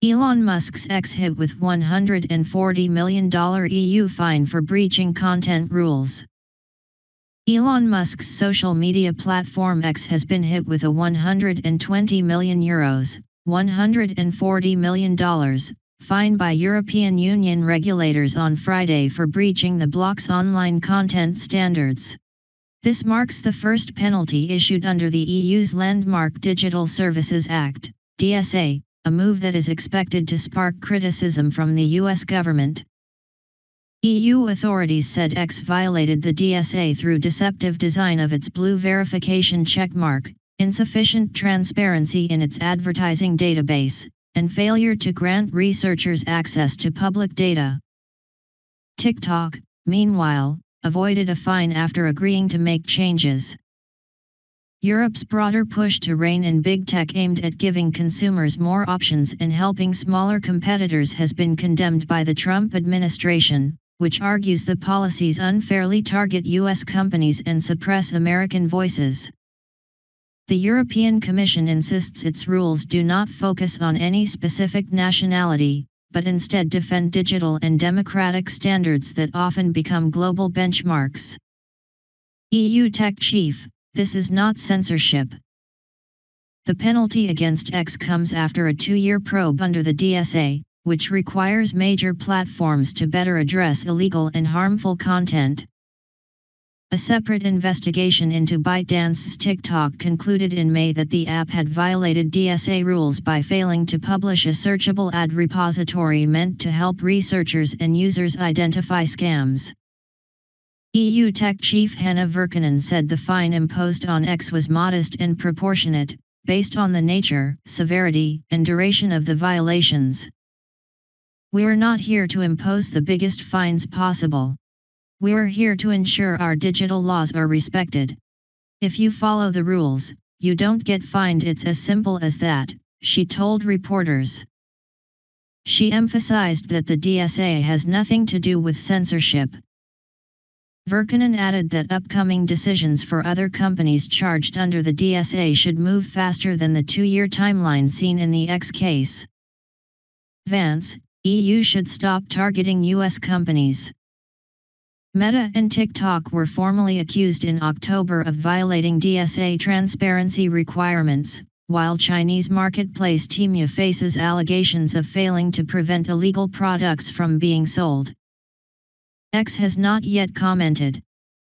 Elon Musk's X hit with $140 million EU fine for breaching content rules. Elon Musk's social media platform X has been hit with a €120 million, $140 million, fine by European Union regulators on Friday for breaching the bloc's online content standards. This marks the first penalty issued under the EU's landmark Digital Services Act, DSA, a move that is expected to spark criticism from the US government. EU authorities said X violated the DSA through deceptive design of its blue verification checkmark, insufficient transparency in its advertising database, and failure to grant researchers access to public data. TikTok, meanwhile, avoided a fine after agreeing to make changes. Europe's broader push to rein in big tech aimed at giving consumers more options and helping smaller competitors has been condemned by the Trump administration, which argues the policies unfairly target U.S. companies and suppress American voices. The European Commission insists its rules do not focus on any specific nationality, but instead defend digital and democratic standards that often become global benchmarks. EU tech chief, this is not censorship. The penalty against X comes after a 2-year probe under the DSA, which requires major platforms to better address illegal and harmful content. A separate investigation into ByteDance's TikTok concluded in May that the app had violated DSA rules by failing to publish a searchable ad repository meant to help researchers and users identify scams. EU tech chief Hanna Virkkunen said the fine imposed on X was modest and proportionate, based on the nature, severity, and duration of the violations. "We're not here to impose the biggest fines possible. We're here to ensure our digital laws are respected. If you follow the rules, you don't get fined. It's as simple as that," she told reporters. She emphasized that the DSA has nothing to do with censorship. Virkkunen added that upcoming decisions for other companies charged under the DSA should move faster than the 2-year timeline seen in the X case. Vance, EU should stop targeting US companies. Meta and TikTok were formally accused in October of violating DSA transparency requirements, while Chinese marketplace Temu faces allegations of failing to prevent illegal products from being sold. X has not yet commented.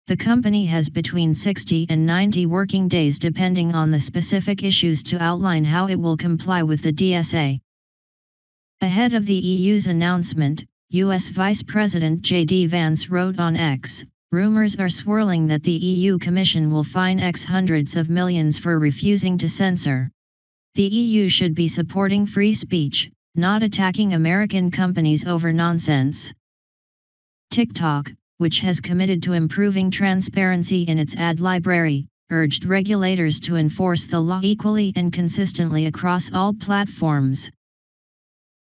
The company has between 60 and 90 working days depending on the specific issues to outline how it will comply with the DSA. Ahead of the EU's announcement, U.S. Vice President J.D. Vance wrote on X, "Rumors are swirling that the EU Commission will fine X hundreds of millions for refusing to censor. The EU should be supporting free speech, not attacking American companies over nonsense." TikTok, which has committed to improving transparency in its ad library, urged regulators to enforce the law equally and consistently across all platforms.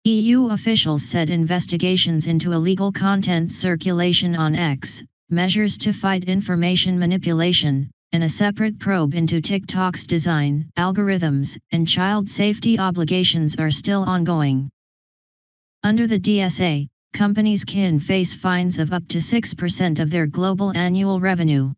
EU officials said investigations into illegal content circulation on X, measures to fight information manipulation, and a separate probe into TikTok's design, algorithms, and child safety obligations are still ongoing. Under the DSA, companies can face fines of up to 6% of their global annual revenue.